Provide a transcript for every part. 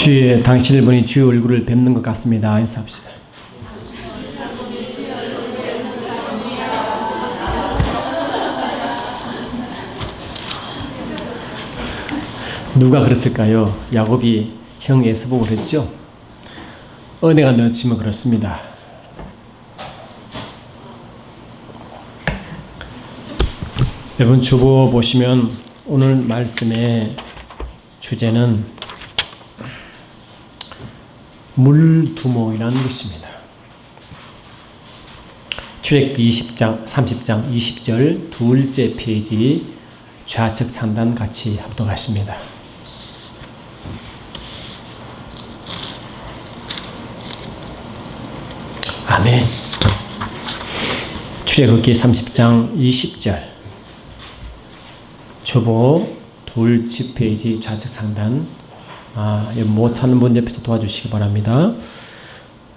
주의 당신을 보니 주의 얼굴을 뵙는 것 같습니다. 인사합시다. 누가 그랬을까요? 야곱이 형 에서보고 그랬죠? 은혜가 넘치면 그렇습니다. 여러분 주보 보시면 오늘 말씀의 주제는 물두멍이라는 것입니다. 출애굽기 20장, 30장 20절 둘째 페이지 좌측 상단 같이 합독하십니다. 아멘. 출애굽기 30장 20절 주보 둘째 페이지 좌측 상단. 못하는 분 옆에서 도와주시기 바랍니다.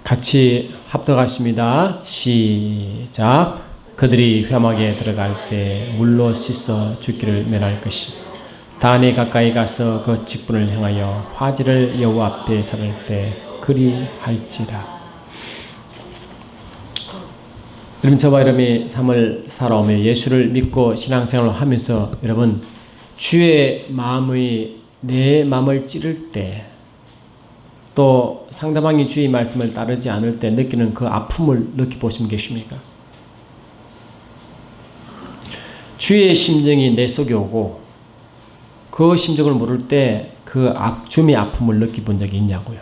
같이 합독하십니다. 시작. 그들이 회막에 들어갈 때 물로 씻어 죽기를 면할 것이 단에 가까이 가서 그 직분을 향하여 화제를 여호와 앞에 살을 때 그리할지라. 여러분 저와 여러분이 삶을 살아오며 예수를 믿고 신앙생활을 하면서 여러분 주의 마음의 내 마음을 찌를 때 또 상대방이 주의 말씀을 따르지 않을 때 느끼는 그 아픔을 느껴보시면 계십니까? 주의 심정이 내 속에 오고 그 심정을 모를 때 그 주의 아픔을 느껴본 적이 있냐고요.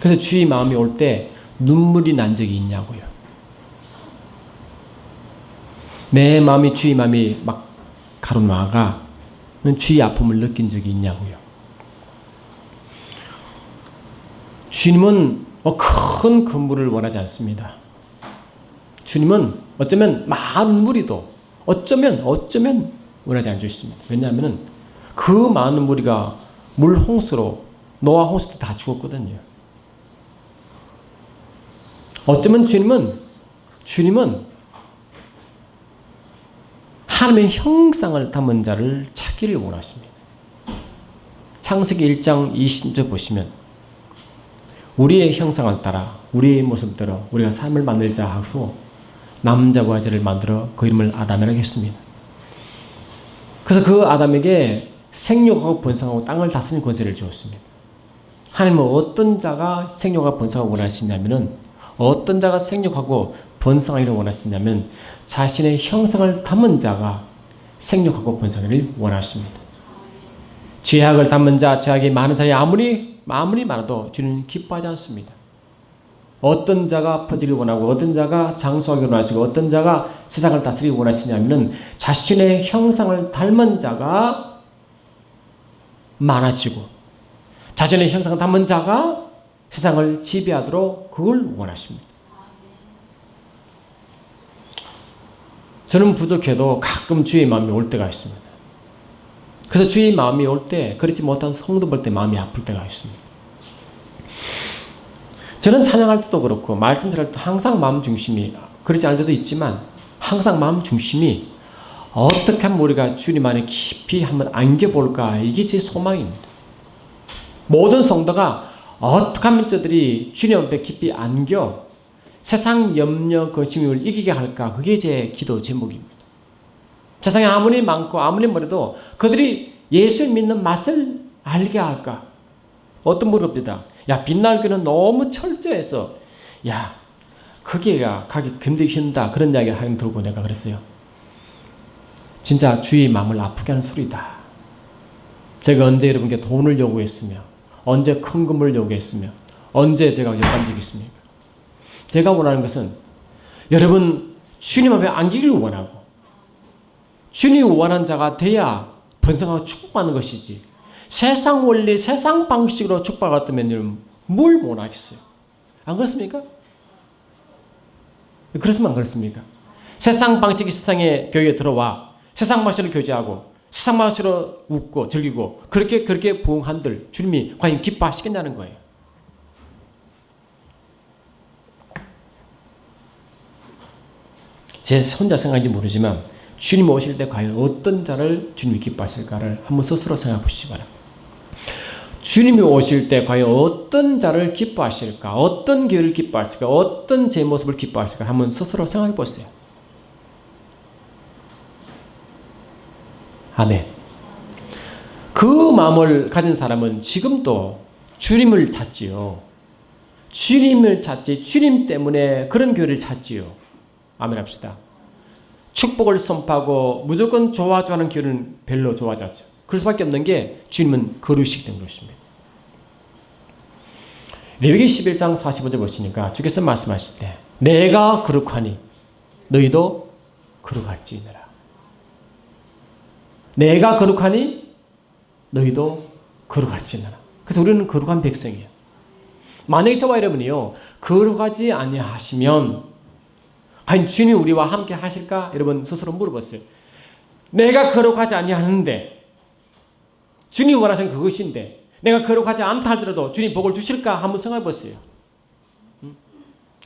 그래서 주의 마음이 올 때 눈물이 난 적이 있냐고요. 내 마음이 주의 마음이 막 가로나가 주의 아픔을 느낀 적이 있냐고요. 주님은 큰 건물을 원하지 않습니다. 주님은 어쩌면 많은 무리도 어쩌면 원하지 않고 있습니다. 왜냐하면 그 많은 무리가 물 홍수로 노아 홍수 때 다 죽었거든요. 어쩌면 주님은 하나님의 형상을 담은 자를 찾기를 원하십니다. 창세기 1장 20절 보시면 우리의 형상을 따라 우리의 모습대로 우리가 삶을 만들자 하고 남자와 여자를 만들어 그 이름을 아담이라고 했습니다. 그래서 그 아담에게 생육하고 번성하고 땅을 다스리는 권세를 주었습니다. 하나님은 어떤 자가 생육하고 번성하고 원하시냐면은 어떤 자가 생육하고 번성하기를 원하시냐면 자신의 형상을 담은 자가 생육하고 번성하기를 원하십니다. 죄악을 담은 자, 죄악이 많은 자이 아무리 많아도 주님은 기뻐하지 않습니다. 어떤 자가 퍼지기를 원하고 어떤 자가 장수하기를 원하시고 어떤 자가 세상을 다스리기 원하시냐면 자신의 형상을 닮은 자가 많아지고 자신의 형상을 담은 자가 세상을 지배하도록 그걸 원하십니다. 저는 부족해도 가끔 주의 마음이 올 때가 있습니다. 그래서 주의 마음이 올 때 그렇지 못한 성도 볼 때 마음이 아플 때가 있습니다. 저는 찬양할 때도 그렇고 말씀 들을 때 항상 마음 중심이 그렇지 않을 때도 있지만 항상 마음 중심이 어떻게 하면 우리가 주님 안에 깊이 한번 안겨볼까 이게 제 소망입니다. 모든 성도가 어떻게 하면 저들이 주님 앞에 깊이 안겨 세상 염려 근심을 이기게 할까 그게 제 기도 제목입니다. 세상에 아무리 많고 아무리 뭐래도 그들이 예수 믿는 맛을 알게 할까? 어떤 물읍니다. 야 빛날 교는 너무 철저해서 야 거기가 가기 굉장히 힘들다 그런 이야기를 하긴 들고 내가 그랬어요. 진짜 주의 마음을 아프게 하는 소리다. 제가 언제 여러분께 돈을 요구했으며 언제 큰 금을 요구했으며 언제 제가 요구한 적이 있습니까? 제가 원하는 것은 여러분 주님 앞에 안기기를 원하고 주님이 원하는 자가 돼야 번성하고 축복받는 것이지 세상 원리 세상 방식으로 축복받았다면 여러분 뭘 원하겠어요? 안 그렇습니까? 그렇습니까? 안 그렇습니까? 세상 방식이 세상의 교회에 들어와 세상 방식으로 교제하고 세상 방식으로 웃고 즐기고 그렇게 부응한들 주님이 과연 기뻐하시겠냐는 거예요. 제 혼자 생각인지 모르지만 주님 오실 때 과연 어떤 자를 주님이 기뻐하실까를 한번 스스로 생각해 보시기 바랍니다. 주님이 오실 때 과연 어떤 자를 기뻐하실까? 어떤 교회를 기뻐하실까? 어떤 제 모습을 기뻐하실까? 한번 스스로 생각해 보세요. 아멘. 그 마음을 가진 사람은 지금도 주님을 찾지요. 주님을 찾지, 주님 때문에 그런 교회를 찾지요. 아멘 합시다. 축복을 선포하고 무조건 좋아하는 교회는 별로 좋아하지 않죠. 그럴 수밖에 없는 게 주님은 거룩이시기 때문에 그렇습니다. 레위기 11장 45절 보시니까 주께서 말씀하실 때 내가 거룩하니 너희도 거룩할지니라. 내가 거룩하니 너희도 거룩할지니라. 그래서 우리는 거룩한 백성이에요. 만약에 저와 여러분이요 거룩하지 아니하시면 과연 주님이 우리와 함께 하실까? 여러분 스스로 물어보세요. 내가 거룩하지 아니하는데 주님이 원하시는 그것인데 내가 거룩하지 않다 하더라도 주님 복을 주실까? 한번 생각해 보세요.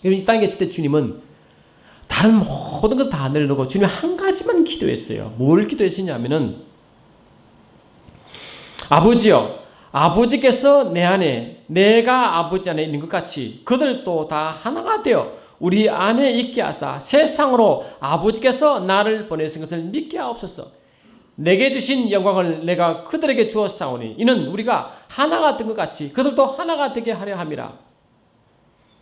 이 땅에 있을 때 주님은 다른 모든 것 다 내려놓고 주님 한 가지만 기도했어요. 뭘 기도했냐면은 아버지요, 아버지께서 내 안에 내가 아버지 안에 있는 것 같이 그들도 다 하나가 되어 우리 안에 있게 하사 세상으로 아버지께서 나를 보내신 것을 믿게 하옵소서. 내게 주신 영광을 내가 그들에게 주었사오니 이는 우리가 하나가 된 것 같이 그들도 하나가 되게 하려 함이라.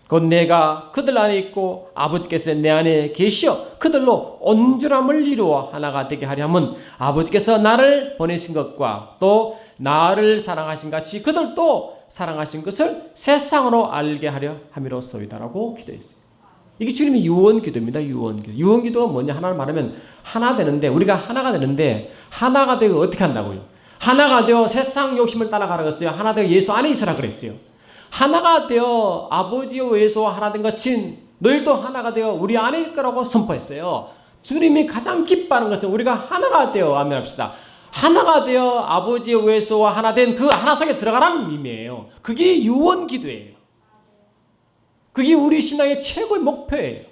곧 내가 그들 안에 있고 아버지께서 내 안에 계시어 그들로 온전함을 이루어 하나가 되게 하려 함은 아버지께서 나를 보내신 것과 또 나를 사랑하신 같이 그들도 사랑하신 것을 세상으로 알게 하려 함이로소이다라고 기도했어요. 이게 주님의 유언기도입니다. 유언기도. 유언기도가 뭐냐? 하나를 말하면 하나 되는데 우리가 하나가 되는데 하나가 되고 어떻게 한다고요? 하나가 되어 세상 욕심을 따라가라 그랬어요. 하나 되어 예수 안에 있으라 그랬어요. 하나가 되어 아버지와 예수와 하나 된 것인 너희도 하나가 되어 우리 안에 있을 거라고 선포했어요. 주님이 가장 기뻐하는 것은 우리가 하나가 되어 아멘합시다. 하나가 되어 아버지와 예수와 하나 된 그 하나 속에 들어가라는 의미예요. 그게 유언기도예요. 그게 우리 신앙의 최고의 목표예요.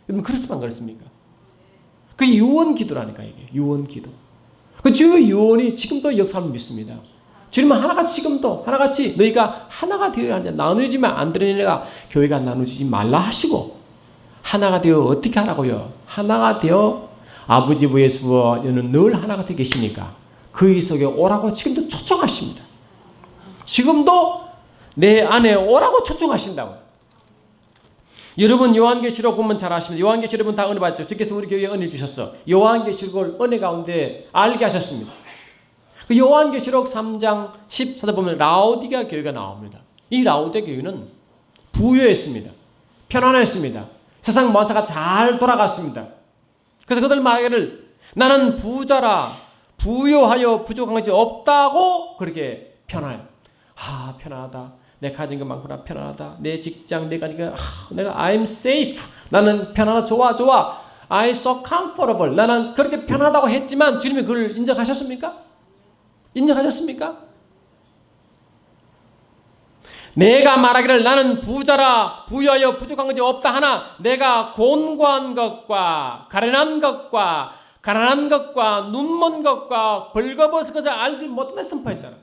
여러분 그렇습니까? 안 그렇습니까? 그게 유언기도라니까 이게 유언기도. 그 주 유언이 지금도 역사를 믿습니다. 주님은 하나같이 지금도 하나같이 너희가 하나가 되어야 하냐 나누지만 안 되는 내가 교회가 나누지 말라 하시고 하나가 되어 어떻게 하라고요? 하나가 되어 아버지와 예수와 너는 늘 하나가 되어 계시니까 그 속에 오라고 지금도 초청하십니다. 지금도 내 안에 오라고 초청하신다고. 여러분 요한계시록 보면 잘 아십니다. 요한계시록 여러분 다 은혜 받죠. 주께서 우리 교회에 은혜 주셨어. 요한계시록을 은혜 가운데 알게 하셨습니다. 그 요한계시록 3장 14절 보면 라오디게아 교회가 나옵니다. 이 라오디게아 교회는 부유했습니다. 편안했습니다. 세상 만사가 잘 돌아갔습니다. 그래서 그들 말하기를 나는 부자라 부유하여 부족한 것이 없다고 그렇게 편안해요. 편안하다. 내 가진 것 많구나. 편안하다. 내 직장 내 가진 거 내가 I'm safe. 나는 편안하다. 좋아. I so comfortable. 나는 그렇게 편하다고 했지만 주님이 그걸 인정하셨습니까? 인정하셨습니까? 내가 말하기를 나는 부자라 부유하여 부족한 것이 없다 하나 내가 곤고한 것과 가련한 것과 가난한 것과 눈먼 것과 벌거벗은 것을 알지 못한다 선포했잖아.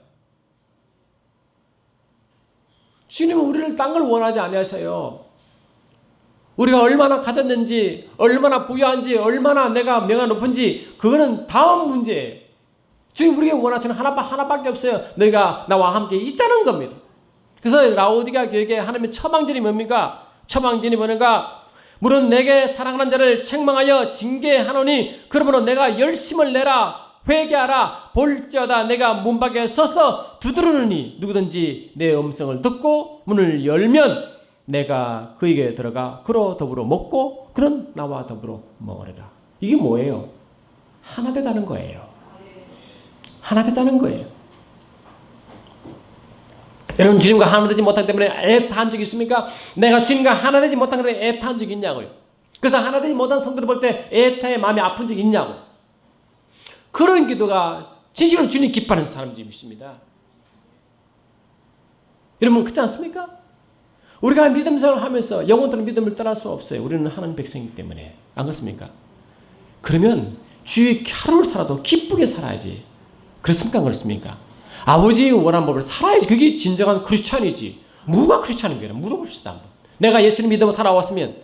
주님은 우리를 딴 걸 원하지 아니하셔요. 우리가 얼마나 가졌는지 얼마나 부유한지 얼마나 내가 명예가 높은지 그거는 다음 문제예요. 주님 우리에게 원하시는 하나밖에 없어요. 너희가 나와 함께 있자는 겁니다. 그래서 라오디게아 교회에 하나님의 처방전이 뭡니까? 처방전이 뭐는가? 물은 내게 사랑하는 자를 책망하여 징계하노니 그러므로 내가 열심을 내라 회개하라 볼지어다 내가 문 밖에 서서 두드리느니 누구든지 내 음성을 듣고 문을 열면 내가 그에게 들어가 그로 더불어 먹고 그는 나와 더불어 먹으리라. 이게 뭐예요? 하나 되자는 거예요. 하나 되자는 거예요. 여러분 주님과 하나 되지 못하기 때문에 애타한 적이 있습니까? 내가 주님과 하나 되지 못한 것에 애타한 적이 있냐고요. 그래서 하나 되지 못한 성도를 볼 때 애타의 마음이 아픈 적이 있냐고. 그런 기도가 진실로 주님 기뻐하는 사람들이 있습니다. 여러분 그렇지 않습니까? 우리가 믿음 생활을 하면서 영혼들은 믿음을 떠날 수 없어요. 우리는 하나님 백성이기 때문에. 안 그렇습니까? 그러면 주의 하루를 살아도 기쁘게 살아야지. 그렇습니까? 안 그렇습니까? 아버지 원하는 법을 살아야지. 그게 진정한 크리스찬이지. 뭐가 크리스찬인 거예요? 물어봅시다 한번. 내가 예수님 믿으며 살아왔으면,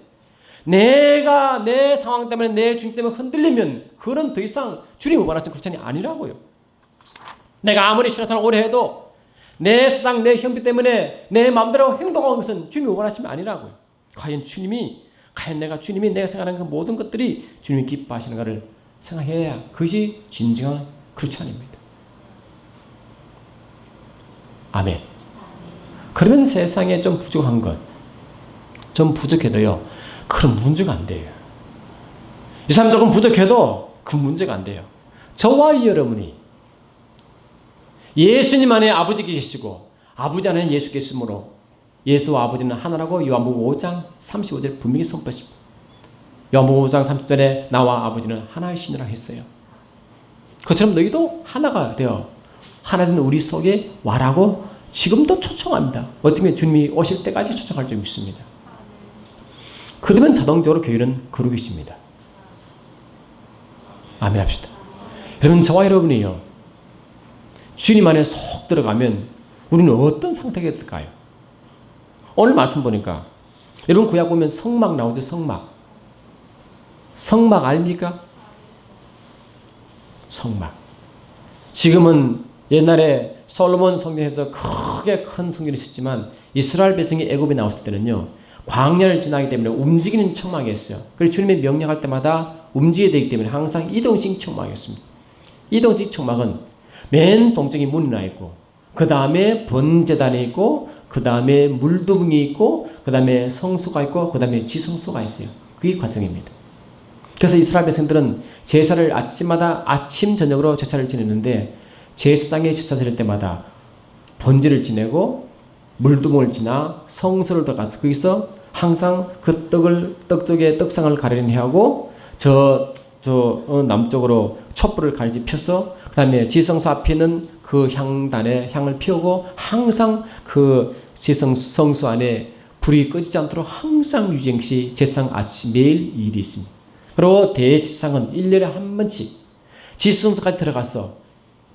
내가 내 상황 때문에, 내 중심 때문에 흔들리면 그런 더 이상 주님이 원하시는 크리스찬이 아니라고요. 내가 아무리 신앙생활 오래 해도 내 세상, 내 형편 때문에 내 마음대로 행동하는 것은 주님이 원하시면 아니라고요. 과연 주님이 내가 생각하는 그 모든 것들이 주님이 기뻐하시는 것을 생각해야 그것이 진정한 크리스찬입니다. 아멘. 그러면 세상에 좀 부족한 것, 좀 부족해도요, 그런 문제가 안 돼요. 이 사람 조금 부족해도 그 문제가 안 돼요. 저와 여러분이 예수님 안에 아버지가 계시고 아버지 안에 예수 계심으로 예수와 아버지는 하나라고 요한복음 5장 35절 분명히 선포했습니다. 요한복음 5장 30절에 나와 아버지는 하나이시니라 했어요. 그처럼 너희도 하나가 되어 하나된 우리 속에 와라고 지금도 초청합니다. 어떻게 보면 주님이 오실 때까지 초청할 줄 믿습니다. 그러면 자동적으로 교회는 거룩이 있습니다. 아멘 합시다. 여러분, 저와 여러분이요, 주님 안에 속 들어가면 우리는 어떤 상태가 될까요? 오늘 말씀 보니까 여러분 구약 보면 성막 나오죠. 성막 압니까? 성막. 지금은 옛날에 솔로몬 성전에서 크게 큰 성전이 있었지만 이스라엘 백성이 애굽에 나왔을 때는요, 광야를 지나기 때문에 움직이는 청막이었어요. 그래서 주님이 명령할 때마다 움직여야 되기 때문에 항상 이동식 청막이었습니다. 이동식 청막은 맨 동쪽에 문이 나 있고, 그 다음에 번제단이 있고, 그 다음에 물두멍이 있고, 그 다음에 성소가 있고, 그 다음에 지성소가 있어요. 그게 과정입니다. 그래서 이스라엘 백성들은 제사를 아침 저녁으로 제사를 지내는데, 제사장에 제사 드릴 때마다 번제를 지내고 물두멍을 지나 성소를 들어가서 거기서 항상 그 떡쪽에 떡상을 가리니 하고 남쪽으로 촛불을 가리지 펴서 그 다음에 지성소 앞에는 그 향단에 향을 피우고 항상 그 성소 안에 불이 꺼지지 않도록 항상 유정시 제사장 아침 매일 일이 있습니다. 그리고 대제사장은 1년에 한 번씩 지성소까지 들어가서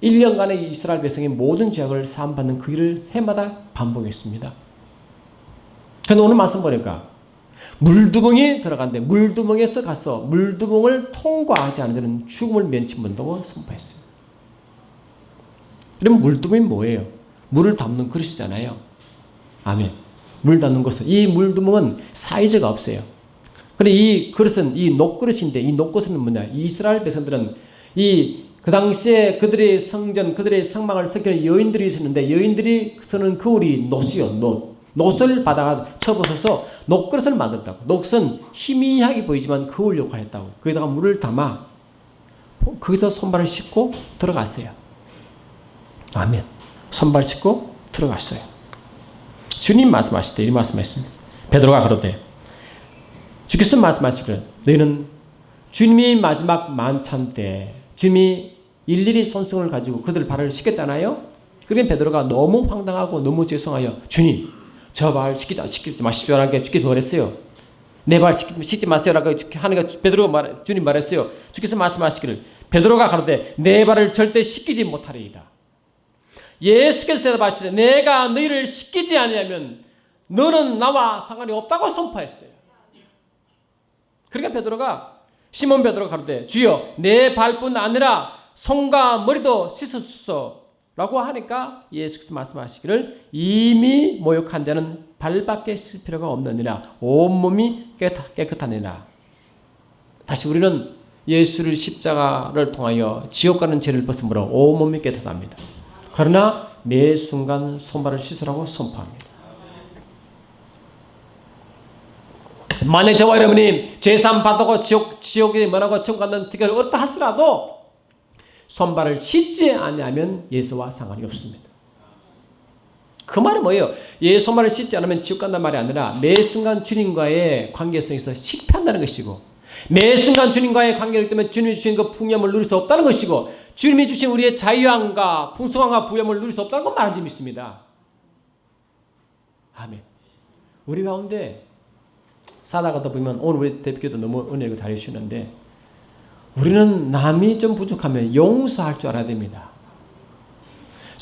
1년간의 이스라엘 백성의 모든 죄악을 사함받는 그 일을 해마다 반복했습니다. 그런데 오늘 말씀 보니까 물두멍이 들어갔는데 물두멍에서 가서 물두멍을 통과하지 않은 자는 죽음을 면치 못한다고 선포했어요. 그럼 물두멍이 뭐예요? 물을 담는 그릇이잖아요. 아멘. 물 담는 것은, 이 물두멍은 사이즈가 없어요. 그런데 이 그릇은 이 녹그릇인데, 이 녹그릇은 뭐냐? 이스라엘 백성들은 그 당시에 그들의 성전, 그들의 성막을 지키는 여인들이 있었는데, 여인들이 쓰는 거울이 놋이요, 놋을 바다가 쳐부숴서 녹그릇을 만들었다고. 놋은 희미하게 보이지만 거울 역할을 했다고. 거기다가 물을 담아 거기서 손발을 씻고 들어갔어요. 아멘. 손발 씻고 들어갔어요. 주님 말씀하실 때 이 말씀했습니다. 베드로가 그러되 주께서 말씀하시기를 너희는 주님이 마지막 만찬 때 주님이 일일이 손수건을 가지고 그들 발을 씻겼잖아요. 그러니까 베드로가 너무 황당하고 너무 죄송하여 주님 저 발 씻지 마십시오라고 주께서 그랬어요. 내 발 씻지 마세요라고 하니까 주님 말했어요. 주께서 말씀하시기를 베드로가 가로되 내 발을 절대 씻기지 못하리이다. 예수께서 대답하시되 내가 너희를 씻기지 아니하면 너는 나와 상관이 없다고 선포했어요. 그러니까 시몬 베드로가 가로되 주여 내 발뿐 아니라 손과 머리도 씻어주소서 라고 하니까 예수께서 말씀하시기를 이미 모욕한 자는 발밖에 씻을 필요가 없느니라 온몸이 깨끗하니라. 다시 우리는 예수를 십자가를 통하여 지옥 가는 죄를 벗음으로 온몸이 깨끗합니다. 그러나 매 순간 손발을 씻으라고 선포합니다. 만약 저와 여러분이 죄사함 받고 지옥에 뭐라고 천국 간다는 특별히 어떠 할지라도 손발을 씻지 않으면 예수와 상관이 없습니다. 그 말은 뭐예요? 손발을 씻지 않으면 지옥 간다는 말이 아니라 매 순간 주님과의 관계성에서 실패한다는 것이고, 매 순간 주님과의 관계이기 때문에 주님이 주신 그 풍요함을 누릴 수 없다는 것이고, 주님이 주신 우리의 자유함과 풍성함과 부유함을 누릴 수 없다는 것 말인지 믿습니다. 아멘. 우리 가운데 살아가다 보면 오늘 우리 대표도 너무 은혜를 잘해주시는데, 우리는 남이 좀 부족하면 용서할 줄 알아야 됩니다.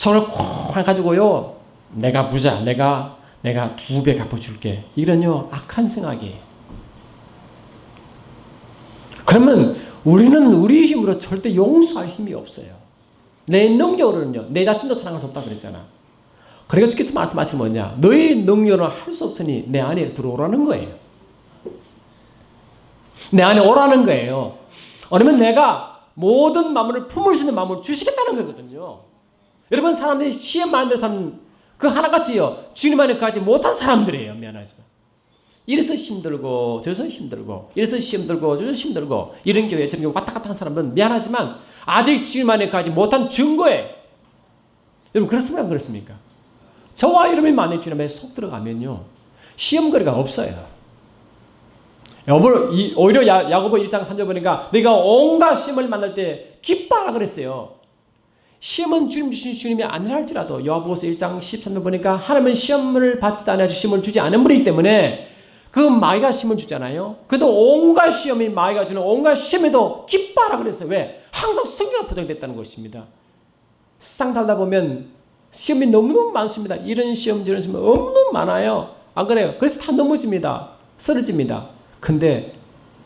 손을 콩 해가지고요, 내가 부자, 내가 2배 갚아줄게. 이런요, 악한 생각이에요. 그러면 우리는 우리 힘으로 절대 용서할 힘이 없어요. 내 능력으로는요, 내 자신도 사랑할 수 없다 그랬잖아. 그러니까 주께서 말씀하시는 뭐냐? 너의 능력으로는 할 수 없으니 내 안에 들어오라는 거예요. 내 안에 오라는 거예요. 아니면 내가 모든 마음을 품을 수 있는 마음을 주시겠다는 거거든요. 여러분, 사람들이 시험 많은 데 사는 그 하나같이요, 주님 안에 가지 못한 사람들이에요. 미안해서. 이래서 힘들고 저래서 힘들고, 이래서 힘들고 저래서 힘들고, 이런 교회 저런 교회 왔다 갔다 하는 사람은 미안하지만 아직 주님 안에 가지 못한 증거예요. 여러분, 그렇습니까? 안 그렇습니까? 저와 여러분이 만약 주님 안에 속 들어가면요, 시험거리가 없어요. 오히려 야고보 1장 3절 보니까 내가 온갖 시험을 만날 때 기뻐하라 그랬어요. 시험은 주님 주신 주님이 아니라 할지라도, 요한복음서 1장 13절 보니까 하나님은 시험을 받지도 않아 시험을 주지 않은 분이기 때문에 그 마귀가 시험을 주잖아요. 그래도 온갖 시험이 마귀가 주는 온갖 시험에도 기뻐하라 그랬어요. 왜? 항상 성경에 보장됐다는 것입니다. 세상 살다 보면 시험이 너무너무 많습니다. 이런 시험 저런 시험 너무너무 많아요. 안 그래요? 그래서 다 넘어집니다. 쓰러집니다. 근데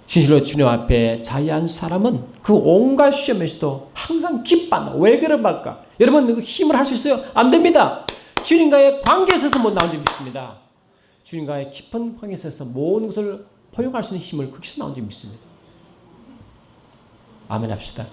진실로 주님 앞에 자리한 사람은 그 온갖 시험에서도 항상 기뻐한다. 왜 그럴까? 여러분, 그 힘을 할 수 있어요? 안 됩니다. 주님과의 관계에 있어서 못 나온 적이 있습니다. 주님과의 깊은 관계에 있어서 모든 것을 포용할 수 있는 힘을 거기서 나온 적이 있습니다. 아멘 합시다.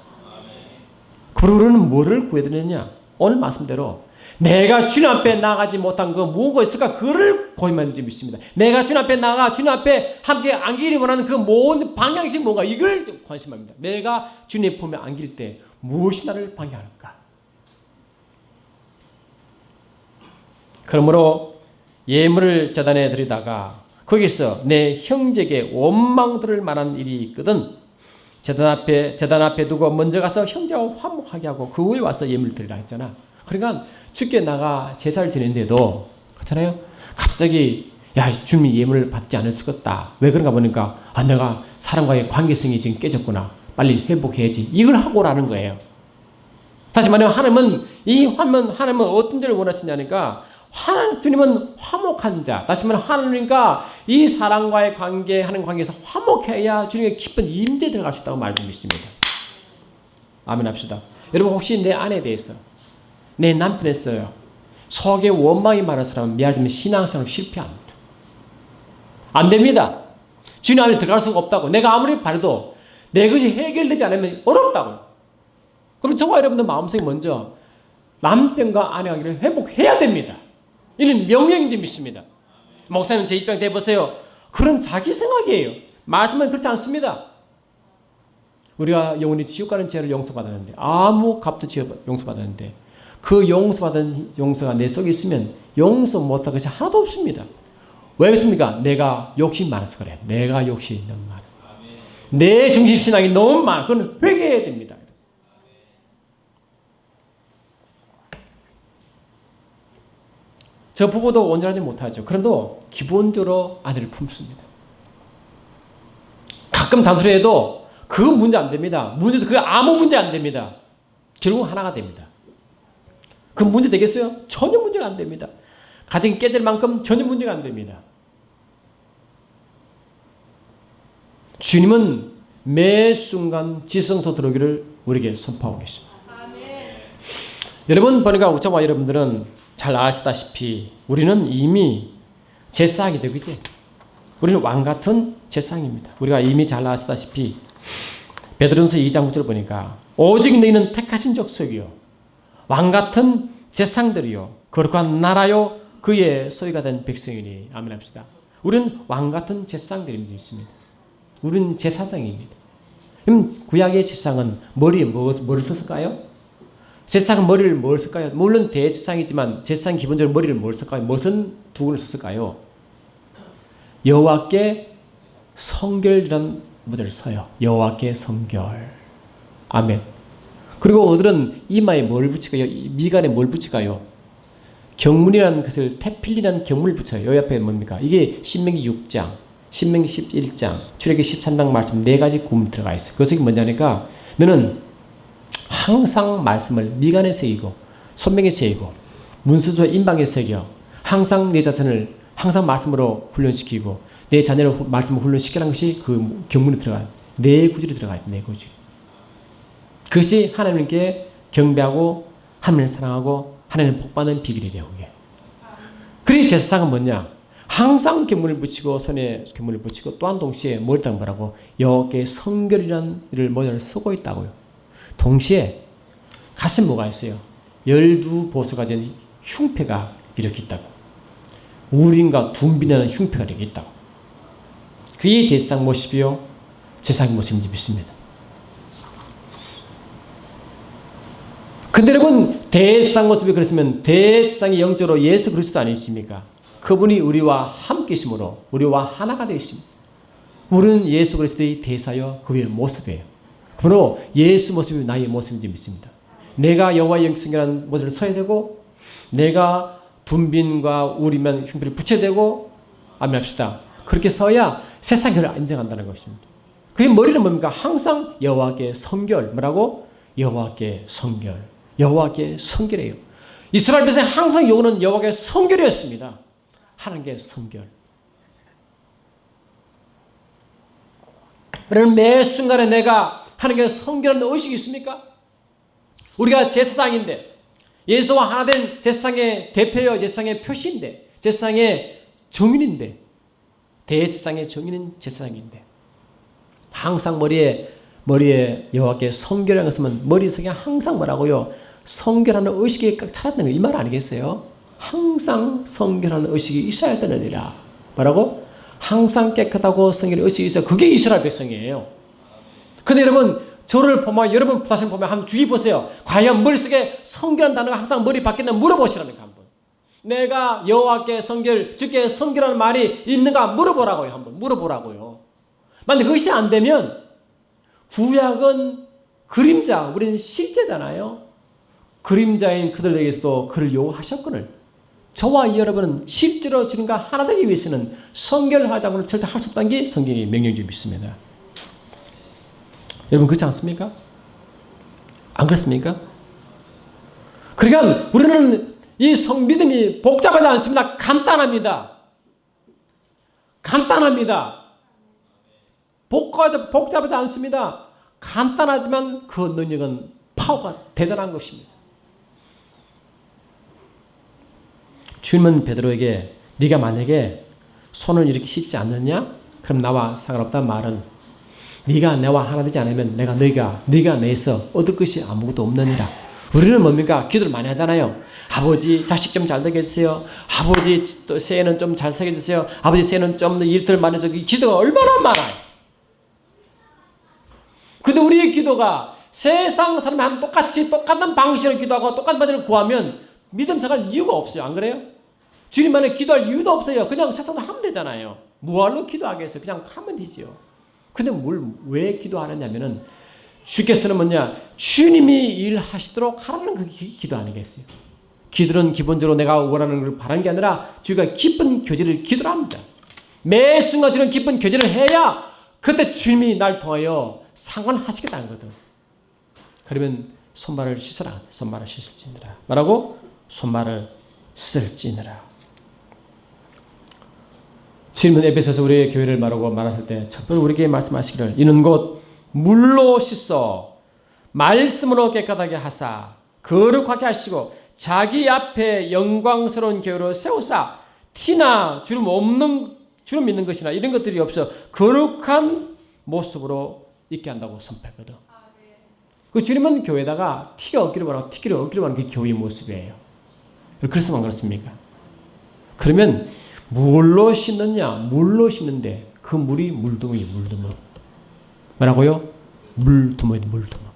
그리고 우리는 뭐를 구해야 되느냐? 오늘 말씀대로 내가 주님 앞에 나가지 못한 그 무엇가 있을까? 그를 고민하는 점이 있습니다. 내가 주님 앞에 나가 주님 앞에 함께 안기를 원하는 그 모든 방향식 뭔가, 이걸 관심합니다. 내가 주님의 품에 안길 때 무엇이 나를 방해할까? 그러므로 예물을 제단에 드리다가 거기서 내 형제에게 원망 들을 만한 일이 있거든 제단 앞에 두고 먼저 가서 형제와 화목하게 하고 그 후에 와서 예물을 드리라 했잖아. 그러니까 주께 나가 제사를 지냈는데도, 그렇잖아요. 갑자기 주님이 예물을 받지 않았을 것다. 왜 그런가 보니까 내가 사람과의 관계성이 지금 깨졌구나. 빨리 회복해야지. 이걸 하고 오라는 거예요. 다시 말하면 하나님은 어떤 자를 원하시냐니까, 주님은 화목한 자. 다시 말하면 하나님과 이 사람과의 하는 관계에서 화목해야 주님의 깊은 임재에 들어갈 수 있다고 말하고 있습니다. 아멘 합시다. 여러분, 혹시 내 아내에 대해서, 내 남편에서요, 속에 원망이 많은 사람은 미안하지만 신앙생활을 실패합니다. 안 됩니다. 주님 안에 들어갈 수가 없다고. 내가 아무리 바라도 내 것이 해결되지 않으면 어렵다고요. 그럼 저와 여러분들 마음속에 먼저 남편과 아내 관계를 회복해야 됩니다. 이는 명령인지 믿습니다. 목사님, 제 입장 대보세요. 그런 자기 생각이에요. 말씀은 그렇지 않습니다. 우리가 영원히 지옥 가는 죄를 용서받았는데, 아무 값도 용서받았는데, 그 용서받은 용서가 내 속에 있으면 용서 못할 것이 하나도 없습니다. 왜 그렇습니까? 내가 욕심이 많아서 그래. 내가 욕심이 너무 많아. 내 중심신앙이 너무 많아. 그건 회개해야 됩니다. 저 부부도 온전하지 못하죠. 그래도 기본적으로 아내를 품습니다. 가끔 잔소리해도 그 문제 안 됩니다. 문제도 그 아무 문제 안 됩니다. 결국 하나가 됩니다. 그 문제 되겠어요? 전혀 문제가 안 됩니다. 가정이 깨질 만큼 전혀 문제가 안 됩니다. 주님은 매 순간 지성소 들어오기를 우리에게 선포하고 계십니다. 여러분, 보니까 저와 여러분들은 잘 아시다시피 우리는 이미 제사장이죠, 그지? 우리는 왕 같은 제사장입니다. 우리가 이미 잘 아시다시피 베드로전서 2장 9절 보니까 오직 너희는 택하신 족속이요 왕 같은 제사장들이요 거룩한 나라요 그의 소유가 된 백성이니. 아멘 합시다. 우리는 왕 같은 제사장들입니다. 우리는 제사장입니다. 그럼 구약의 제사장은 머리에 뭐를 썼을까요? 제사장은 머리를 뭘 쓸까요? 물론 대제사장이지만 제사장 기본적으로 머리를 뭘 쓸까요? 무슨 두건을 썼을까요? 여호와께 성결이라는 무대를 써요. 여호와께 성결. 아멘. 그리고 어들은 이마에 뭘 붙일까요? 미간에 뭘 붙일까요? 경문이라는 것을 테필리라는 경문을 붙여요. 여기 앞에 뭡니까? 이게 신명기 6장, 신명기 11장, 출애굽기 13장 말씀 4가지 구문이 들어가 있어요. 그것이 뭐냐니까 너는 항상 말씀을 미간에 새기고 손명에 새이고 문서조에 인방에 새겨 항상 내 자신을 항상 말씀으로 훈련시키고 내 자녀를 말씀으로 훈련시키라는 것이 그 경문에 들어가요. 내 구절이 들어가요. 내 구절. 그것이 하나님께 경배하고 하나님을 사랑하고 하나님을 복받는 비결이래요. 그게. 그리고 제사상은 뭐냐? 항상 경문을 붙이고 손에 경문을 붙이고 또한 동시에 머리딱 뭐라고 여호와께 성결이라는 일을 모자를 쓰고 있다고요. 동시에 가슴 뭐가 있어요? 12보수 가진 흉패가 이렇게 있다고. 우림과 둔비라는 흉패가 이렇게 있다고. 그게 제사상 모습이요 제사상의 모습인지 믿습니다. 근데 여러분 대제사장 모습이 그랬으면 대제사장이 영적으로 예수 그리스도 아니십니까? 그분이 우리와 함께 있으므로 우리와 하나가 되어 있습니다. 우리는 예수 그리스도의 대사여 그의 모습이에요. 그러므로 예수 모습이 나의 모습인지 믿습니다. 내가 여호와의 영성이라는 모습을 서야 되고 내가 둔빈과 우리만 흉패를 붙여야 되고 아멘합시다. 그렇게 서야 세상을 인정한다는 것입니다. 그게 머리는 뭡니까? 항상 여호와께 성결. 뭐라고? 여호와께 성결. 여호와께 성결해요. 이스라엘 백성이 항상 요구는 여호와께 성결이었습니다. 하나님께 성결. 그러면 매 순간에 내가 하나님께 성결한 의식이 있습니까? 우리가 제사장인데 예수와 하나 된 제사장의 대표여 제사장의 표시인데 제사장의 정인인데 대제사장의 정인은 제사장인데 항상 머리에 여호와께 성결하는 것은 머릿속에 항상 뭐라고요? 성결하는 의식이 꽉 차렸다는 거 이 말 아니겠어요? 항상 성결하는 의식이 있어야 되느니라. 뭐라고? 항상 깨끗하고 성결의 의식이 있어야 그게 이스라엘 백성이에요. 근데 여러분 저를 보면 여러분 다시 보면 한번 주의 보세요. 과연 머릿속에 성결한 단어가 항상 머리 밖에 있나 물어보시라니까 한번. 내가 여호와께 성결, 주께 성결하는 말이 있는가 물어보라고요. 한번 물어보라고요. 만약 그것이 안 되면 구약은 그림자, 우리는 실제잖아요. 그림자인 그들에게서도 그를 요구하셨거늘. 저와 여러분은 실제로 주님과 하나 되기 위해서는 성결하자고는 절대 할 수 없다는 게 성경의 명령줄 믿습니다. 여러분 그렇지 않습니까? 안 그렇습니까? 그러니까 우리는 이 믿음이 복잡하지 않습니다. 간단합니다. 간단합니다. 복잡하지 않습니다. 간단하지만 그 능력은 파워가 대단한 것입니다. 주님은 베드로에게 네가 만약에 손을 이렇게 씻지 않느냐? 그럼 나와 상관없다는 말은 네가 내와 하나 되지 않으면 네가 내서 얻을 것이 아무것도 없느니라. 우리는 뭡니까? 기도를 많이 하잖아요. 아버지 자식 좀 잘 되게 해주세요. 아버지 새해는 좀 잘 살게 해주세요. 아버지 새해는 좀 일들 많이 해서 기도가 얼마나 많아요. 근데 우리의 기도가 세상 사람이 똑같은 방식으로 기도하고 똑같은 방식을 구하면 믿음 생활 이유가 없어요. 안 그래요? 주님만에 기도할 이유도 없어요. 그냥 세상으로 하면 되잖아요. 무할로 기도하겠어요. 그냥 하면 되지요. 근데 왜 기도하느냐면은 주께서는 뭐냐? 주님이 일하시도록 하라는 그 기도 아니겠어요? 기도는 기본적으로 내가 원하는 걸 바라는 게 아니라 주가 기쁜 교제를 기도를 합니다. 매 순간 주는 기쁜 교제를 해야 그때 주님이 날 통하여 상관하시겠다는 거거든. 그러면 손발을 씻어라. 손발을 씻을지니라. 뭐라고? 손발을 쓸지니라. 주님은 에베소서 우리의 교회를 말하고 말하실 때 첫번째 우리에게 말씀하시기를 이는 곧 물로 씻어 말씀으로 깨끗하게 하사 거룩하게 하시고 자기 앞에 영광스러운 교회로 세우사 티나 주름 믿는 것이나 이런 것들이 없어 거룩한 모습으로 있게 한다고 선포했거든. 그 주님은 교회에다가 티가 없기를 바라고 티기를 없기를 바라는 게 교회의 모습이에요. 그래서 안 그렇습니까? 그러면 물로 씻느냐? 물로 씻는데 그 물이 물두멍이 물두멍. 뭐라고요? 물두멍이 물두멍.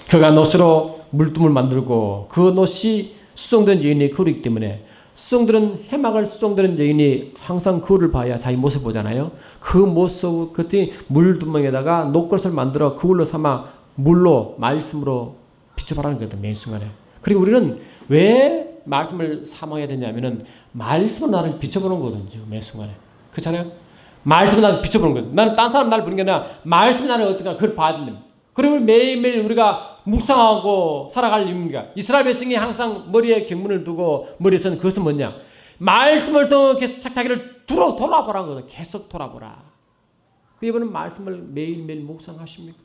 그가 놋으로 물두멍을 만들고 그 놋이 수송된 여인이 그루기 때문에 수송들은 해막을 수송되는 여인이 항상 그를 봐야 자기 모습 보잖아요. 그 모습 그때 물두멍에다가 녹것을 만들어 그걸로 삼아 물로 말씀으로 비춰바라는 거거든 매 순간에. 그리고 우리는 왜 말씀을 사모해야 되냐면은 말씀은 나를 비춰보는 거거든요 매 순간에. 그렇잖아요. 말씀은 나를 비춰보는 거예요. 나는 딴 사람 나를 보는 게 아니라 말씀이 나를 어떤가 그걸 봐야 됩니다. 그러면 매일매일 우리가 묵상하고 살아갈 이유입니까? 이스라엘 백성이 항상 머리에 경문을 두고 머리에서는 그것은 뭐냐? 말씀을 통해 계속 자기를 돌아보라는 거거든. 계속 돌아보라. 여러분은 말씀을 매일매일 묵상하십니까?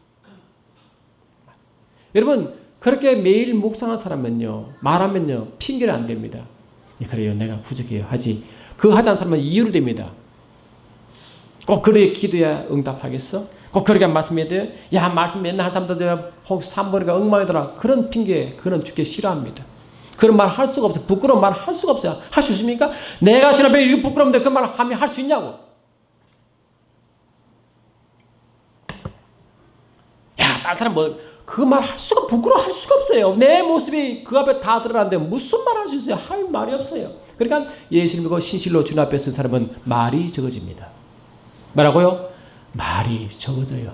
여러분 그렇게 매일 묵상한 사람은요, 말하면요 핑계는 안 됩니다. 그래요, 내가 부족해요 하지. 그 하지 않은 사람은 이유로 됩니다. 꼭 그렇게 기도해야 응답하겠어? 꼭 그렇게 말씀해야 돼요? 야, 말씀 맨날 한 사람들 혹시 산버리가 엉망이더라. 그런 핑계, 그런 주께 싫어합니다. 그런 말 할 수가 없어요. 부끄러운 말 할 수가 없어요. 할 수 있습니까? 내가 지난 번 이렇게 부끄러운데 그 말 감히 할 수 있냐고. 야, 다른 사람 그 말 할 수가 부끄러워 할 수가 없어요. 내 모습이 그 앞에 다 드러나는데 무슨 말 할 수 있어요? 할 말이 없어요. 그러니까 예수님 믿고 신실로 주님 앞에 쓴 사람은 말이 적어집니다. 뭐라고요? 말이 적어져요.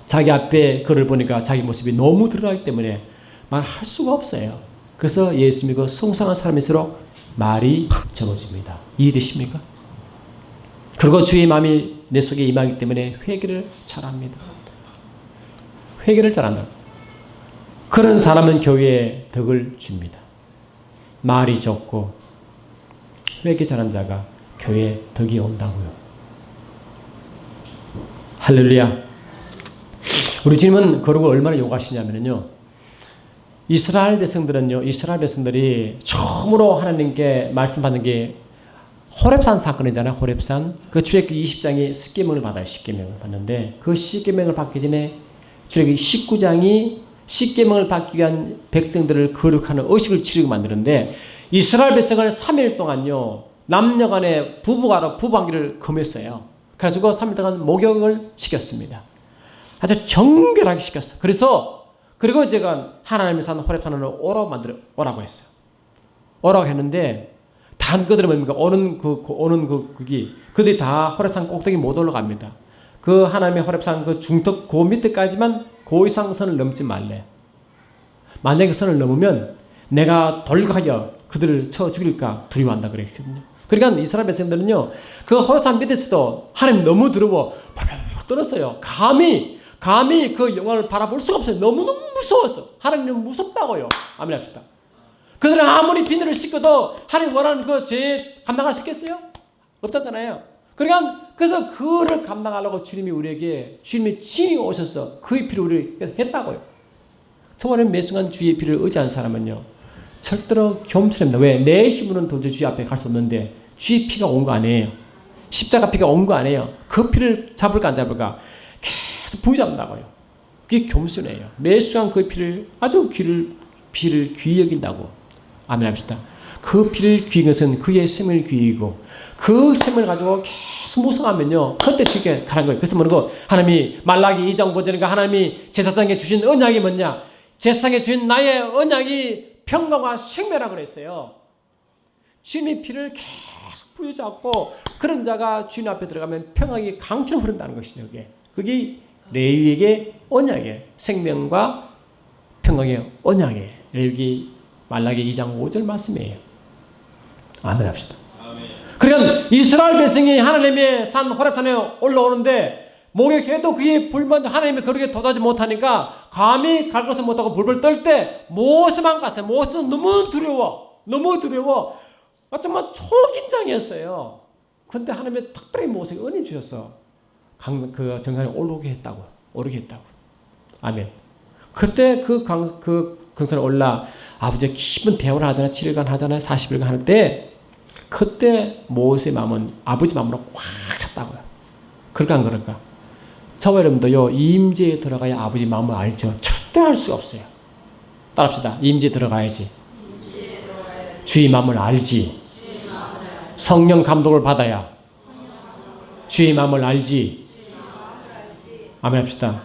자기 앞에 그를 보니까 자기 모습이 너무 드러나기 때문에 말할 수가 없어요. 그래서 예수 믿고 성상한 사람일수록 말이 적어집니다. 이해되십니까? 그리고 주의 마음이 내 속에 임하기 때문에 회개를 잘합니다. 회개를 잘한다. 그런 사람은 교회에 덕을 줍니다. 말이 적고 회개 잘한 자가 교회에 덕이 온다고요. 할렐루야. 우리 주님은 그러고 얼마나 요구하시냐면요, 이스라엘 백성들이 처음으로 하나님께 말씀받는 게 호렙산 사건이잖아요. 호렙산. 그 출애굽기 20장이 십계명을 받아요. 십계명을 받는데 그 십계명을 받기 전에 출애굽기 19장이 십계명을 받기 위한 백성들을 거룩하는 의식을 치르고 만드는데, 이스라엘 백성을 3일 동안요 남녀간에 부부관계를 금했어요. 그래가지고 3일 동안 목욕을 시켰습니다. 아주 정결하게 시켰어요. 그리고 제가 하나님이 산 호렙산으로 오라고 했어요. 오라고 했는데 단 그들은 뭡니까? 그들이 다 호렙산 꼭대기 못 올라갑니다. 그 하나님의 호렙산 그 중턱 그 밑에까지만 그 이상 선을 넘지 말래. 만약에 선을 넘으면 내가 돌격하여 그들을 쳐 죽일까 두려워한다 그랬거든요. 그러니까 이스라엘 백성들은요 그 호렙산 밑에서도 하나님 너무 두려워 펄펄 떨었어요. 감히 그 영광을 바라볼 수가 없어요. 너무너무 무서웠어. 하나님은 무섭다고요. 아멘 합시다. 그들은 아무리 비늘을 씻고도 하나님 원하는 그 죄 감당할 수 있겠어요? 없었잖아요. 그래서 그를 감당하려고 주님이 친히 오셔서 그의 피를 우리에게 했다고요. 저번에 매 순간 주의 피를 의지한 사람은요 절대로 겸손합니다. 왜? 내 힘으로는 도저히 주의 앞에 갈 수 없는데 주의 피가 온 거 아니에요. 십자가 피가 온 거 아니에요. 그 피를 잡을까 안 잡을까 계속 부여잡는다고요. 그게 겸손해요. 매 순간 그 피를 피를 귀히 여긴다고. 아멘 합시다. 그 피를 귀한 것은 그의 생명을 귀이고 그 생명을 가지고 계속 묵상하면요 그때 주께 가는 거예요. 그래서 뭐라고 하나님이 말라기 2장 보니까 하나님이 제사장에게 주신 언약이 뭐냐? 제사장에 주신 나의 언약이 평강과 생명이라고 그랬어요. 주님의 피를 계속 부여잡고 그런 자가 주님 앞에 들어가면 평강이 강처럼 흐른다는 것이죠. 그게 레위에게 언약이에요. 생명과 평강의 언약이에요. 레위기 말라기 2장 5절 말씀이에요. 아멘 합시다. 그러니까 이스라엘 백성이 하나님의 산 호렙산에 올라오는데 목욕해도 그게 불만 하나님의 거룩에 도달하지 못하니까 감히 갈 것을 못하고 불불 떨 때 모세만 갔어요. 모세는 너무 두려워. 정말 초긴장이었어요. 근데 하나님의 특별히 모세에게 은혜 주셔서 그 정상에 오르게 했다고. 아멘. 그때 그 경산에 올라 아버지가 깊은 대화를 하잖아요. 7일간 하잖아요. 40일간 할 때 그때 모세의 마음은 아버지 마음으로 꽉 찼다고요. 그럴까 안 그럴까? 저와 여러분도요 임재에 들어가야 아버지 마음을 알죠. 절대 알 수가 없어요. 따라합시다. 임재에 들어가야지. 주의 마음을 알지. 성령 감독을 받아야 주의 마음을 알지. 아멘 합시다.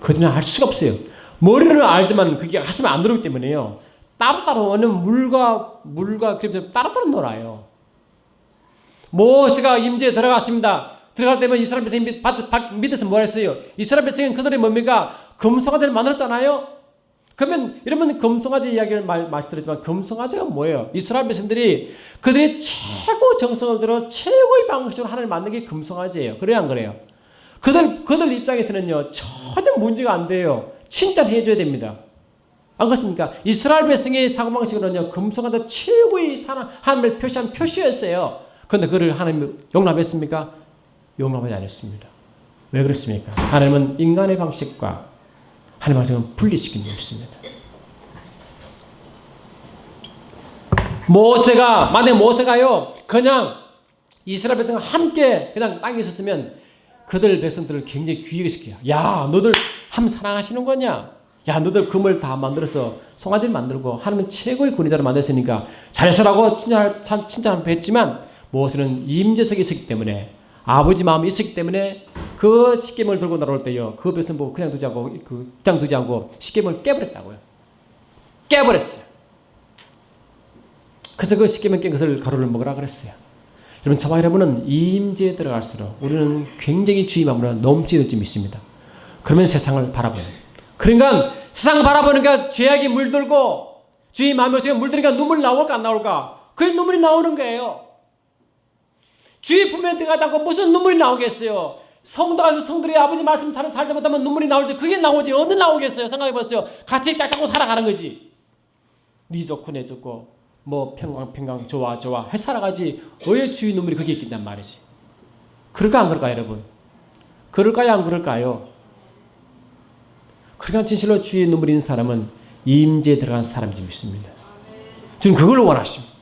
그전에 알 수가 없어요. 머리를 알지만 그게 가슴에 안 들어오기 때문에요. 따로따로 어느 물과 따로따로 놀아요. 모세가 임재에 들어갔습니다. 들어갈 때면 이스라엘 백성이 밑에서 뭘 했어요? 이스라엘 백성은 그들이 뭡니까? 금송아지를 만들었잖아요. 그러면 여러분 금송아지 이야기를 말씀드렸지만 금송아지가 뭐예요? 이스라엘 백성들이 그들이 최고 정성을 들어 최고의 방식으로 하나님을 만든 게 금송아지예요. 그래요 안 그래요? 그들 입장에서는요, 전혀 문제가 안 돼요. 칭찬해줘야 됩니다. 안 그렇습니까? 이스라엘 백성의 사고방식으로는요, 금송아도 최고의 하나님을 표시한 표시였어요. 그런데 그를 하나님이 용납했습니까? 용납하지 않았습니다. 왜 그렇습니까? 하나님은 인간의 방식과 하나님의 방식은 분리시킨 게 있습니다. 만약 모세가요, 그냥 이스라엘 백성과 함께 그냥 땅에 있었으면 그들 백성들을 굉장히 귀하게 시켜요. 야, 너들 함 사랑하시는 거냐? 야, 너들 금을 다 만들어서 송아지를 만들고 하나님은 최고의 권위자를 만들었으니까 잘했어라고 칭찬을 했지만 모세는 임재석에 있었기 때문에 아버지 마음이 있었기 때문에 그 십계명을 들고 나올 때요, 그 백성 보고 그냥 두지 않고 십계명을 깨버렸다고요. 깨버렸어요. 그래서 그 십계명 깬 것을 가루를 먹으라 그랬어요. 여러분, 저와 여러분은 임재에 들어갈수록 우리는 굉장히 주의 마음으로 넘치는 점이 있습니다. 그러면 세상을 바라보는. 그러니까 세상을 바라보니까 죄악이 물들고 주의 마음에 물드니까 눈물이 나올까 안 나올까? 그 눈물이 나오는 거예요. 주의 품에 들어가지 않고 무슨 눈물이 나오겠어요? 성들이 아버지 말씀 살지 못하면 눈물이 나올지 그게 나오지 어디 나오겠어요? 생각해보세요. 같이 짝짝고 살아가는 거지. 네 좋고 내 좋고 뭐 평강 좋아 해 살아가지 왜 주의 눈물이 거기에 있겠단 말이지. 그럴까 안 그럴까 여러분? 그럴까요 안 그럴까요? 그러니까 진실로 주의 눈물이 있는 사람은 임재에 들어간 사람이 있습니다. 주님 그걸 원하십니다.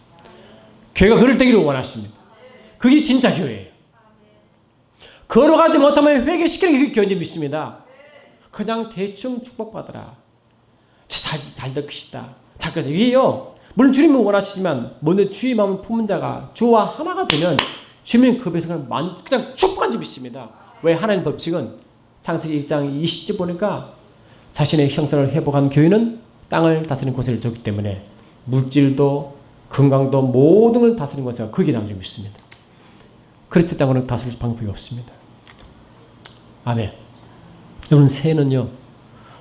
교회가 그럴 때기를 원하십니다. 그게 진짜 교회예요. 걸어가지 못하면 회개시키는 게 그게 교회인 줄 믿습니다. 그냥 대충 축복받으라. 잘 될 것이다. 잠깐 이게요. 물론 주님은 원하시지만 먼저 주의 마음을 품은 자가 주와 하나가 되면 주님은 그 백성을 그냥 축복한 줄 믿습니다. 왜? 하나님 법칙은 창세기 1장 20절 보니까 자신의 형상을 회복한 교회는 땅을 다스리는 권세를 줬기 때문에 물질도 건강도 모든 걸 다스리는 권세가 거기에 나온 줄 믿습니다. 그렇기 때문에 다스릴 방법이 없습니다. 아멘. 여러분 새해는요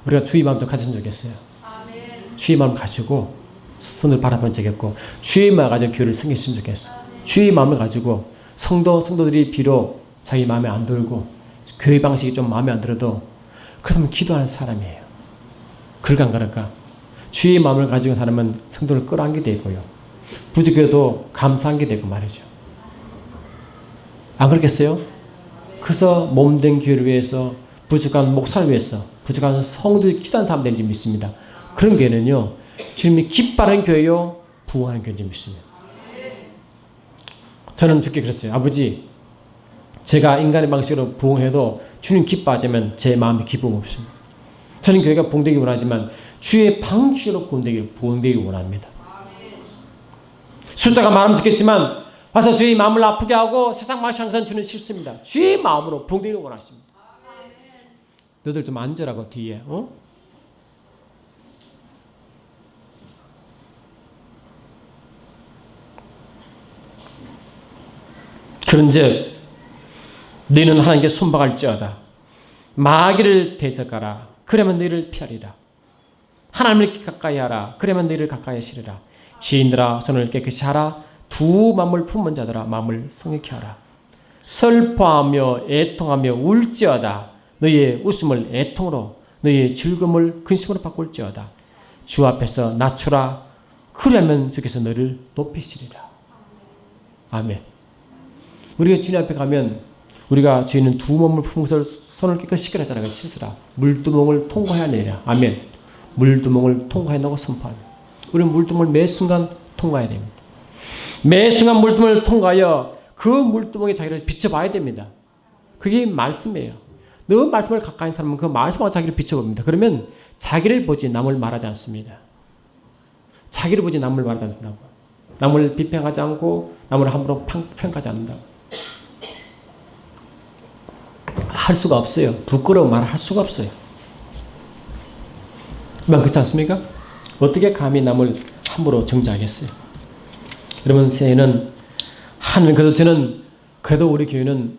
우리가 주의 마음도 가졌으면 좋겠어요. 아멘. 주의 마음 가지고 손을 바라본 적이 없고 주의 마음을 가지고 교회를 섬겼으면 좋겠어요. 주의 마음을 가지고 성도들이 비록 자기 마음에 안 들고 교회 방식이 좀 마음에 안 들어도 그러면 기도하는 사람이에요. 그럴까 안 그럴까? 주의 마음을 가지고 사람은 성도를 끌어안게 되고요. 부족해도 감사한 게 되고 말이죠. 안 그렇겠어요? 그래서 몸된 교회를 위해서 부족한 목사를 위해서 부족한 성도들이 기도하는 사람 되는 줄 믿습니다. 그런 교회는요 주님이 기뻐하는 교회요 부흥하는 교회인 줄 믿습니다. 저는 주께 그랬어요. 아버지 제가 인간의 방식으로 부흥해도 주님 기뻐하자면 제 마음에 기쁨 없습니다. 저는 교회가 부흥되기 원하지만 주의 방식으로 부흥되기 원합니다. 숫자가 많으면 좋겠지만 와서 주의 마음을 아프게 하고 세상 맛이 항상 주는 싫습니다. 주의 마음으로 부흥되기를 원하십니다. 너들 좀 앉으라고 뒤에. 그런즉 너희는 하나님께 순박할지어다. 마귀를 대적하라. 그러면 너희를 피하리라. 하나님을 가까이 하라. 그러면 너희를 가까이 하시리라. 죄인들아 손을 깨끗이 하라. 두 마음을 품은 자들아 마음을 성육케 하라. 슬퍼하며 애통하며 울지어다. 너희의 웃음을 애통으로 너희의 즐거움을 근심으로 바꿀지어다. 주 앞에서 낮추라. 그러면 주께서 너를 높이시리라. 아멘. 우리가 주님 앞에 가면 우리가 죄인은 두 몸을 품고서 손을 깨끗이 씻으라잖아요. 씻으라. 물두멍을 통과해야 내라. 아멘. 물두멍을 통과해내고 선포합니다. 우리는 물두멍을 매 순간 통과해야 됩니다. 매 순간 물두멍을 통과하여 그 물두멍에 자기를 비춰봐야 됩니다. 그게 말씀이에요. 너 말씀을 가까이 하는 사람은 그 말씀하고 자기를 비춰봅니다. 그러면 자기를 보지 남을 말하지 않습니다. 자기를 보지 남을 말하지 않는다고. 남을 비평하지 않고 남을 함부로 평가하지 않는다고. 할 수가 없어요. 부끄러운 말을 할 수가 없어요. 그렇지 않습니까? 어떻게 감히 남을 함부로 정죄하겠어요? 여러분 새해는 하는 그래도 저는 그래도 우리 교회는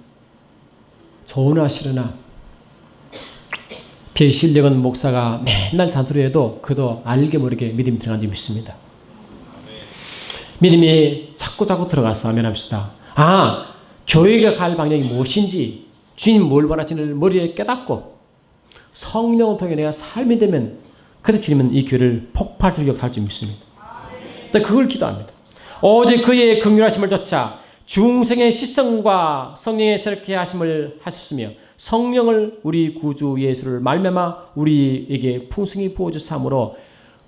좋으나 싫으나 별 실력은 목사가 맨날 잔소리해도 그도 알게 모르게 믿음이 들어간 점이 있습니다. 믿음이 자꾸 들어가서 아멘 합시다. 교회가 갈 방향이 무엇인지 주님 뭘 원하시는지를 머리에 깨닫고 성령을 통해 내가 삶이 되면 그때 주님은 이 교회를 폭발적으로 역사할 줄 믿습니다. 그걸 기도합니다. 오직 그의 긍휼하심을 좇아 중생의 시성과 성령의 새롭게 하심을 하셨으며 성령을 우리 구주 예수를 말미암아 우리에게 풍성히 부어주삼으로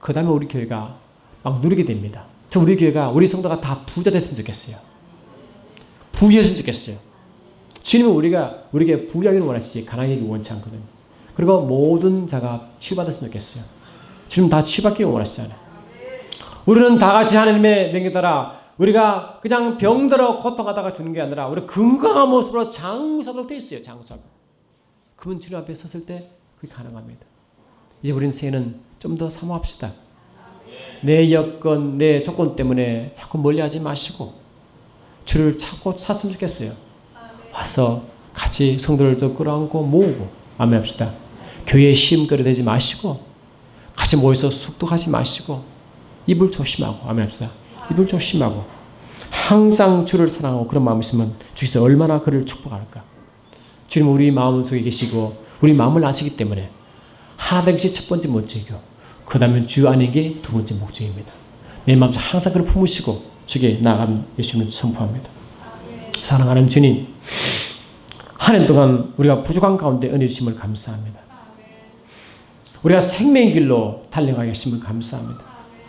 그 다음에 우리 교회가 막 누리게 됩니다. 우리 교회가 우리 성도가 다 부자 됐으면 좋겠어요. 부유했으면 좋겠어요. 주님은 우리에게 부유하기를 원하시지 가난하기를 원치 않거든요. 그리고 모든 자가 치유받았으면 좋겠어요. 주님 다 치유받기를 원하시잖아요. 우리는 다 같이 하나님의 명에 따라 우리가 그냥 병들어 고통하다가 주는 게 아니라 우리 건강한 모습으로 장수하도록 되어 있어요. 장수하고. 그분 주님 앞에 섰을 때 그게 가능합니다. 이제 우리 인생에는 좀 더 사모합시다. 내 여건, 내 조건 때문에 자꾸 멀리하지 마시고 주를 찾고 찾으면 좋겠어요. 와서 같이 성도를 더 끌어안고 모으고 아멘합시다. 교회에 시험거리 되지 마시고 같이 모여서 숙독하지 마시고 입을 조심하고 아멘합시다. 입을 조심하고 항상 주를 사랑하고 그런 마음이 있으면 주께서 얼마나 그를 축복할까. 주님 우리 마음 속에 계시고 우리 마음을 아시기 때문에 하나 된 것이 첫 번째 목적이고 그 다음에 주 안에 게 두 번째 목적입니다. 내 마음속 항상 그를 품으시고 주께 나아가는 예수님을 선포합니다. 사랑하는 주님, 한 해 동안 우리가 부족한 가운데 은혜 주심을 감사합니다. 우리가 생명의 길로 달려가게 하심을 감사합니다.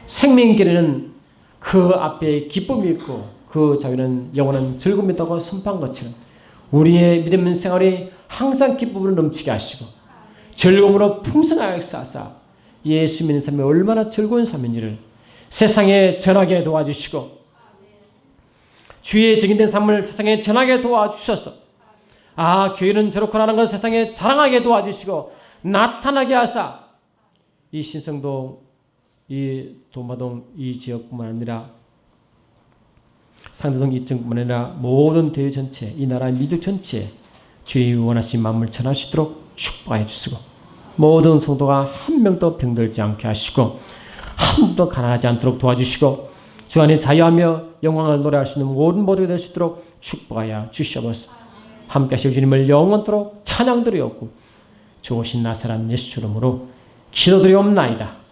생명의 길에는 그 앞에 기쁨이 있고 그 자기는 영원한 즐거움이 있다고 선포한 것처럼 우리의 믿음 생활이 항상 기쁨으로 넘치게 하시고 즐거움으로 풍성하게 쌓아서 예수 믿는 삶이 얼마나 즐거운 삶인지를 세상에 전하게 도와주시고 주의 증인된 삶을 세상에 전하게 도와주셔서 교회는 저렇구나라는 걸 세상에 자랑하게 도와주시고 나타나게 하사 이 신성동, 이 도마동 이 지역뿐만 아니라 상도동 이쪽뿐만 아니라 모든 교회 전체, 이 나라 민족 전체에 주의 원하신 마음을 전하시도록 축복해 주시고 모든 성도가 한 명도 병들지 않게 하시고 한 명도 가난하지 않도록 도와주시고 주 안에 자유하며 영광을 노래할 수 있는 모든 모두가 될 수 있도록 축복하여 주시옵소서. 함께 하실 주님을 영원토록 찬양드리옵고 좋으신 나사렛 예수 이름으로 기도드리옵나이다.